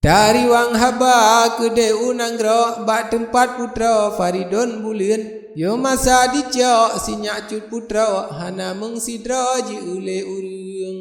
dari wang haba kedai unanggro bak tempat putra Faridun bulian yo masa dicok sinyak cut putra hana mengsidra ji ule urung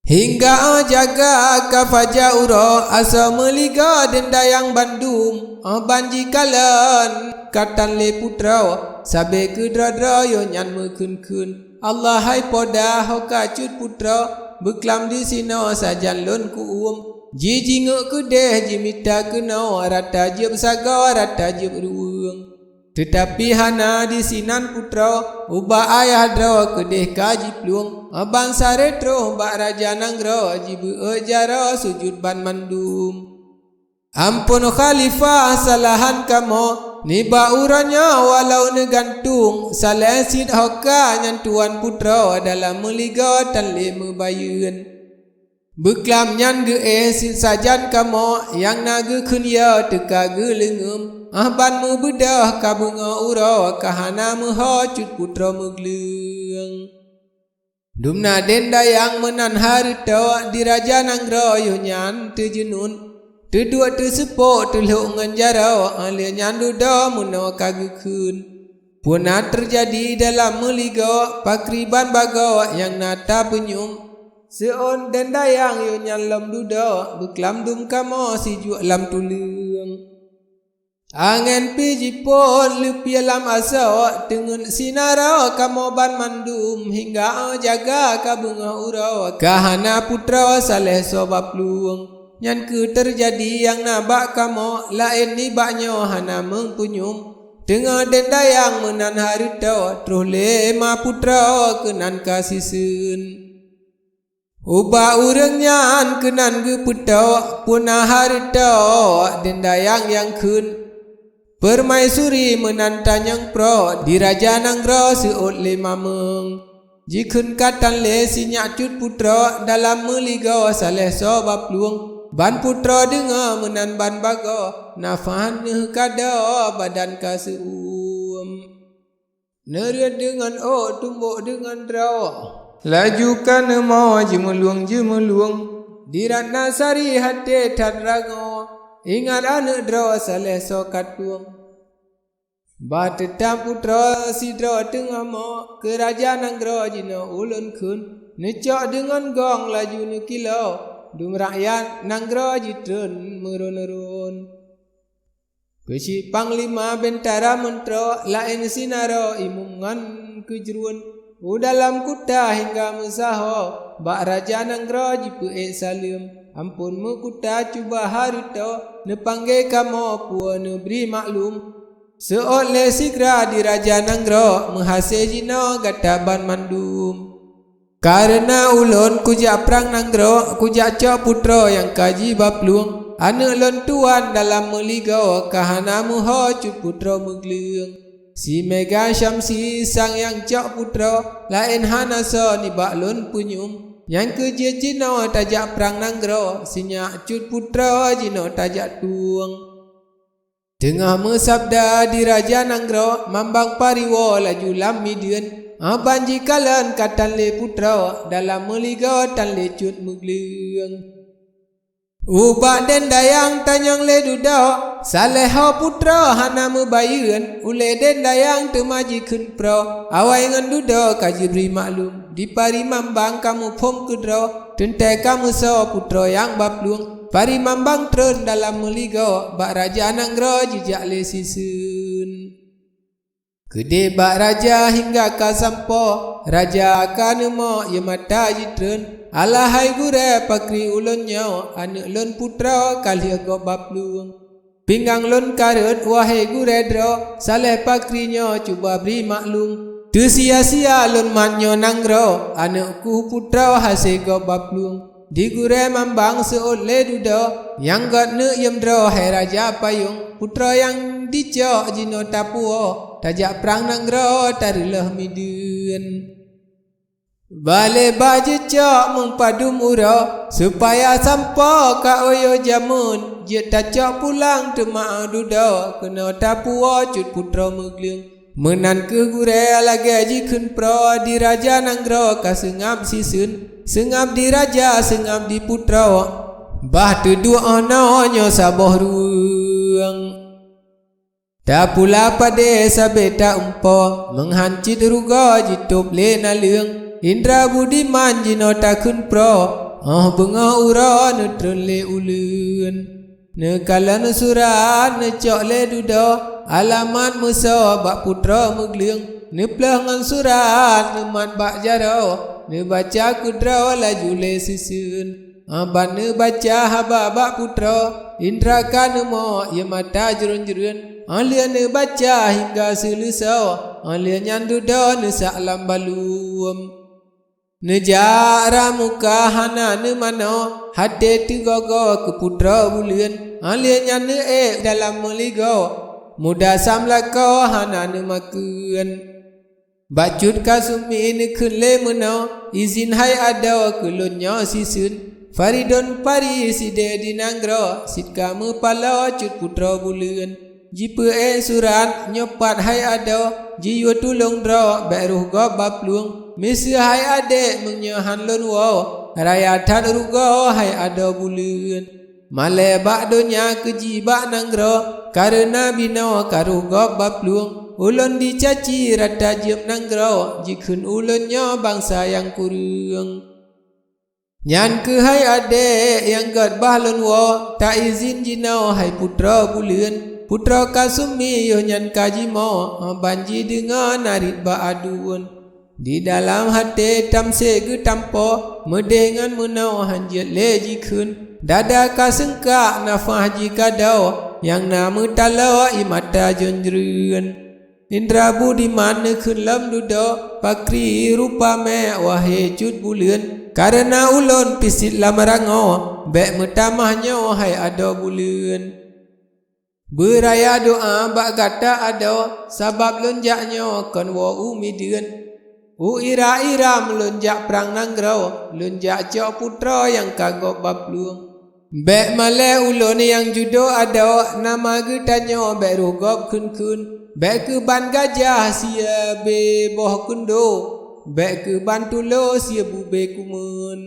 hingga jaga kafaja uro asa meliga dendayang Bandung banji kalan katan le putra sabe kedra-dra yo nyan mekun-kun Allah hai poda hoka cut putra beklam di sino sajan lon ku ji ngok kedeh ji mita kena rata jeb saga rata jeb ruang tetapi hana di sinan putra ubah ayah dra kedeh kaji pluang abang saretro bak raja nanggro ji beujara sujud ban mandum ampun khalifah salahan kamu niba uranya walau negantung salesid hoka nyantuan putra dalam meliga tan le mebayun beklam nyan ge sin sajan kamu yang naga kunya teka ge lengem ban mu bedah kabunga ura kahana muha cut putra megleng dumna denda yang menan harta di raja nanggro yo nyan tejunun tedua tesepo teluk nganjara ale nyan duda muno kagukun puna terjadi dalam meliga pakriban baga yang nata penyum seon dan dayang yo nyan lam duda beklam dum kamo si juak lam tulung angen piji pon lupi lam asa tengun sinara kamo ban mandum hingga jaga kabunga ura kahana putra saleh sobab luang nyan ke terjadi yang nabak kamo lain ni baknyo hana mengpunyum tengah dan dayang menan harita terus lema putra kenan kasisun ubah urangnya kenan ge putra punah harta dendayang yang kun permaisuri menantang yang pro di raja nanggro seot le mameng jikun katan le sinyak cut putra dalam meliga saleh sobab luang ban putra dengar menan ban baga nafahan kada badan kasuum neriat dengan tumbuk dengan rawa lajukan mau jemeluang di ratna sari hati tad rango ingat anak draw saleh sokat tuang batetam putra sidra tengah mo kerajaan nanggro jina ulun kun necok dengan gong laju nekilau dum rakyat nanggro jitun merun-run keci panglima bentara mentro lain sinaro imungan kejruan dalam kuta hingga musaho bak raja nanggro jipu salim ampun mu kuta cuba harito nepangge kamo puan beri maklum seot le sigra di raja nanggro menghase jino gataban mandum karena ulun kujak perang nanggro kujak cok putra yang kaji bapluang anak lon tuan dalam meliga kahana muha cut putra megleng si Mega Syamsi sang yang cok putra lain hanasa ni baklun punyum yang kerja jino tajak perang nanggro sinyak cut putra jino tajak tuang tengah mesabda di raja nanggro mambang pariwo laju lam midian banji kalan katan le putra dalam meliga tan le cut megleng ubak den dayang tanyang le duda saleha putra hana mebayun ule den dayang temaji kun pro awai ngan duda kaji beri maklum di pari mambang kamu pom kudra tentai kamu so putra yang bapluang pari mambang tren dalam meliga bak raja nanggro jijak le sisun Kede bak raja hingga ka sampo raja kanemo ye mata jitren alahai gure pakri ulunnya anak lun putra kali go bapluang pinggang lun karut wahai gure dro saleh pakrinya cuba beri maklum tu sia-sia lun manyo nanggro anakku putra hase go bapluang di gure mambang seole duda yang gat ne yem dro hai raja payung putra yang dicok jino tapuo tajak perang nanggro tarilah midun bale baje cok mengpadu mura supaya sampo ka oyo jamun je tajak pulang tema duda kena tapuo cut putra megleng menan ke gure lagi ji kun pro di raja nanggro ka sengap sisun sengap di raja sengap di putra bah tuduk ononyo saboh ruang. Tak pula pada sabe tak umpo menghancit ruga jitup le nalung Indra budiman jino takun pro benga ura ne trele ulun ne kalan surat ne cok le dudo alamat musa bak putra meglung ne pelangan surat ne mat bak jaro ne baca kudra laju le susun ban ne baca haba bak putra Indra kan mo ye mata jerun-jerun Alia ne baca hingga selusau Alia nyandu do ne saklam balum Ne jara muka hana ne mano Hati tigogo ke putra bulian Alia nyandu dalam meligo Muda samla ko hana ne makan Bacut kasumi ne kele meno Izin hai ada kelonnya sisun Faridon pari side dinanggro Sit kamu pala cut putra bulian Jipa surat nyopat hai ada Jiwa tulung dra beruh go bapluang Misi hai ade menyahan lon wow Rayatan rugo hai ada bulan Male bak donya keji bak nanggro Karena bina karuh go bapluang Ulun dicaci rata jem nanggro Jikun ulunnya bangsa yang kurang Nyan ke hai ade yang gad bahlon wow Tak izin jinau hai putra bulan Putra kasumi yo nyan kaji mo banji dengan narit ba aduan di dalam hati tamse ge tampo medengan menau hanjat leji kun dada kasengka nafah jika dau yang nama talo imata jonjrun Indra budiman kun lam dudo pakri rupa me wahe cut bulan karena ulun pisit lamarango bek metamahnya hai ada bulan Beraya doa bak gata ada Sabab lonjaknya kan wa umidian ira-ira melonjak perang nangrau Lonjak cok putra yang kagok bapluang Bek male ulun yang judo ada Nama getanya bek rugop kun Bek ke ban gajah sia be boh kundo Bek ke ban tulo sia bube kumun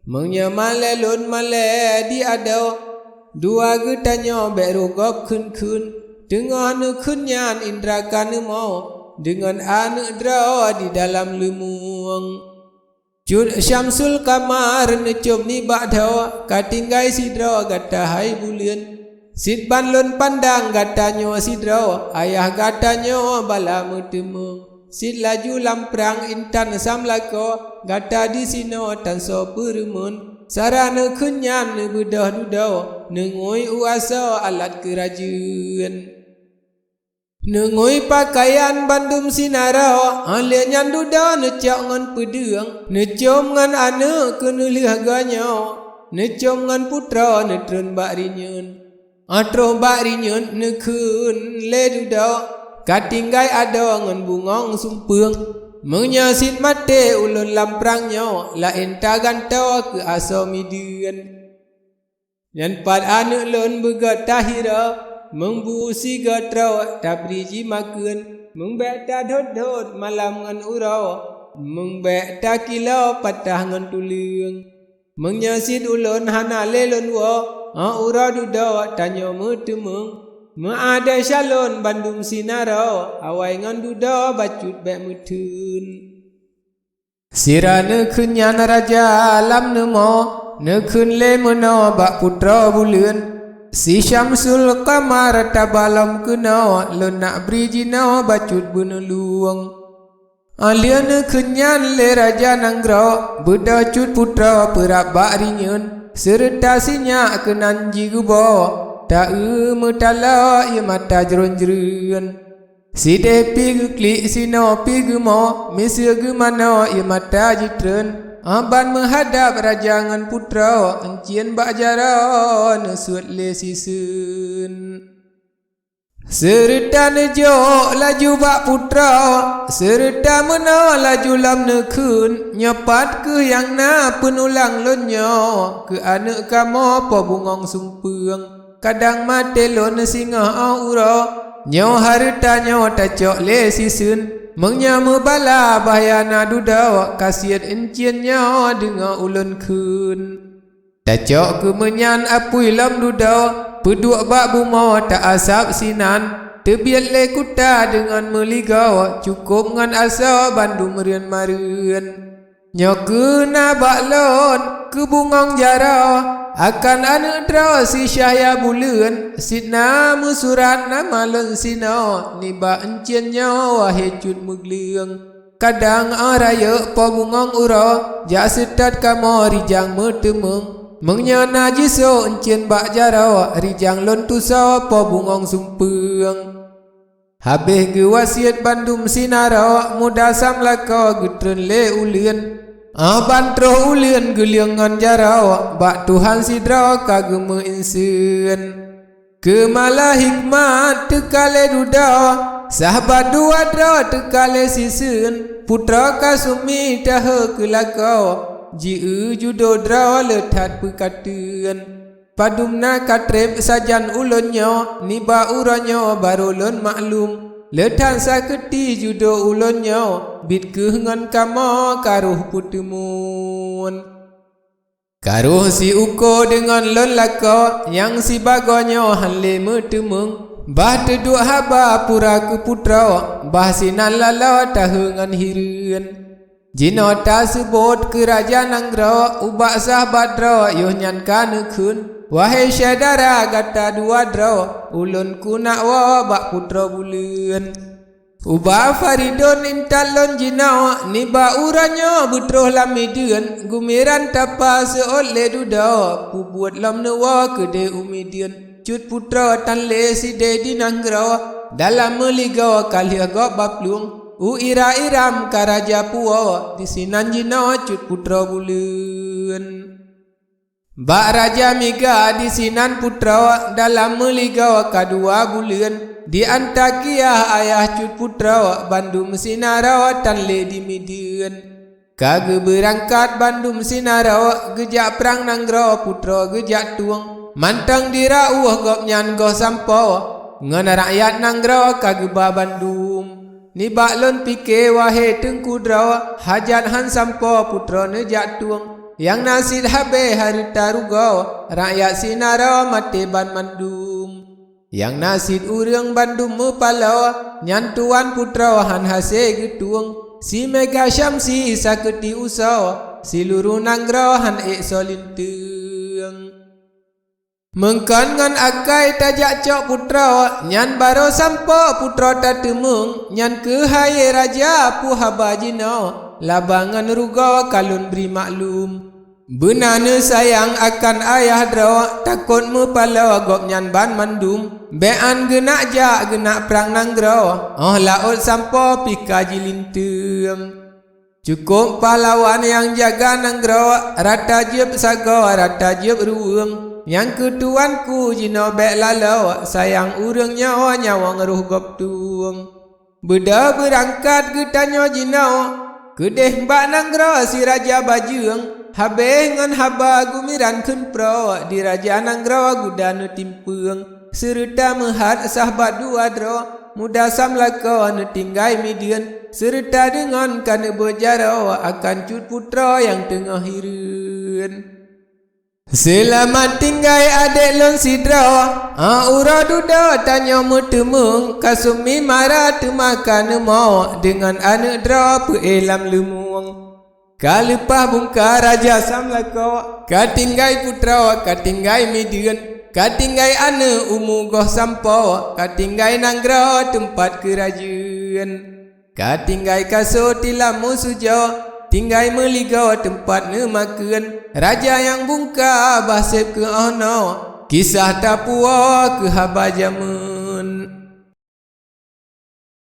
Mengnya male lon male di ada Dua getanya berugop kun Dengan kunyan indra kanu mau Dengan anu dra di dalam lemuang Jud syamsul kamar necum ni bakdawa Katinggai sidra gata hai bulian Sid banlon pandang gatanya sidra Ayah gatanya bala mutemung Sid laju lamprang intan samlako Gata di sino tanso perumun Sarana kunyan ne bedah dudau Nengoi uasa alat kerajaan Nengoi pakaian bandum sinarau Alia nyan dudau necak ngan pedang Necom ngan anak kenulih aganya Necom ngan putra netron bak rinyan Atro bak rinyan nekun le dudau Katinggai ada ngan bungong sumpung Menyasit mate ulun lamprangnya Lain tagantawa ke asamidian Yan pad anak lon begat tahira Membusi gatraw tabriji makan Mengbek tadhod malam ngan urau Mengbek takilau patah ngan tuling Menyasit ulun hana lelon wa Ura dudaw tanya metemeng Maada syalon bandung sinarau Awai ngan duda bacut bek mutun Sirana kunyan raja alam nemo Nekun le meno bak putra bulan Si syamsul kamar tabalam kena Lon nak brijina bacut benuluang Alia nekunyan le raja nanggro Bedacut putra perak bak rinyan Serta sinyak kenan jigubo Tak metala ia mata jeron-jeron Side pig klik sino pig mo Misia gemana ia mata jitren Aban menghadap rajangan putra Encien bak jara nesut le sisun Serta nejo laju bak putra Serta mena laju lam nekun Nyepat ke yang na penulang lonyo Ke anak kamu po bungong sumpeng Kadang mate lon singa aura Nyo harta nyo tacok le sisun Mengnya mebala bahaya na dudaw Kasiat encien nyo dengar ulun kun Tacok kemenyan apui lam duda, peduk bak buma tak asap sinan. Terbiat le kuta dengan meligau, cukup ngan asa bandu merian marian. Nyoku na baklon ke bungong jara, akan anu dra si syahya bulan. Sidna musurat na malon sino, niba encien nyawa hecut mugliang. Kadang araya po bungong ura, jak setat kamo rijang metemeng. Mengyana jiso encien bak jara, rijang lon tusa po bungong sumpeng. Habis ge wasiat bandum sinara, muda samlaka getren le ulian. Bantro ulian geliangan jara, bak Tuhan sidra kagema insen. Kemala hikmat tekale duda, sahabat dua dra tekale sisen. Putra kasumi taha kelakau, ji judo dra letat pekatian. Padumna katrep sajan ulonnya, niba uranya barolon maklum. Letan saketi judo ulonnya, bit kehengan kama karuh putemun. Karuh si uko dengan lon laka, yang si bagonya hanle metemeng. Bah teduk haba pura ke putra, bah sinan lala tahengan hiran. Jino ta sebut kerajaan anggra, ubak sahabat dra yoh nyan kana kun. Wahai syadara gata dua dra, ulun ku nak wa bak putra bulan. Uba Faridon intalon jina, niba uranya butroh lamidian. Gumiran tapa seot le duda, pubuat lam newa kede umidian. Cut putra tan le si de dinanggra, dalam meligaw kalia gak baplung. Ira iram karaja puwa, di sinan jina cut putra bulan. Bak Raja Miga di sinan putra, dalam meligaw kadua bulan. Di Antakya ayah cut putra, bandum sinarawa tan le di Midian. Kage berangkat bandum sinarawa, gejak perang nanggra putra gejak tuang. Mantang dirauh gop nyan goh sampau, ngana rakyat nanggra kage ba bandum. Ni baklon pike wahe tengku dra, hajat han sampau putra nejak tuang. Yang nasid habe harita rugau, rakyat sinara mate ban mandum. Yang nasid urang bandum mepalau, nyantuan putra han hase getuang. Si mega syamsi saketi usau, si luru nanggra han ek solinteng. Mengkan ngan akai tajak cok putra, nyan baro sampo putra tatemeng. Nyan ke hai raja pu haba jina, labangan rugau kalun beri maklum. Benana sayang akan ayah dra, takut mepala gop nyan ban mandum. Bean genak jak genak perang nanggra, laut sampo pika jilinteng. Cukup pahlawan yang jaga nanggra, rata jeb saga rata jeb ruang. Yang ketuanku jino bek lalau, sayang urang nyawa nyawa ngeruh gop tuang. Beda berangkat getanyo jino, kedeh bak nanggra si raja bajeng. Habis ngan haba gumiran kun pro, di raja nanggra gudana timpeng. Serta mehat sahabat dua dra, muda samlaka tinggai Midian. Serta dengan kana berjara akan cut putra yang tengah hiran. Selamat tinggai adik lon sidra, ura duda tanya metemeng. Kasumi marah temakan mau, dengan anak dra peelam lemung. Kalepah bungka raja samlaka, katinggai putra katinggai Midian. Katinggai ane umu goh sampau, katinggai nanggra tempat kerajaan. Katinggai kaso tilam musuja, tinggai meligau tempat nemakan. Raja yang bungka basep ke ono, kisah tapua ke haba jama.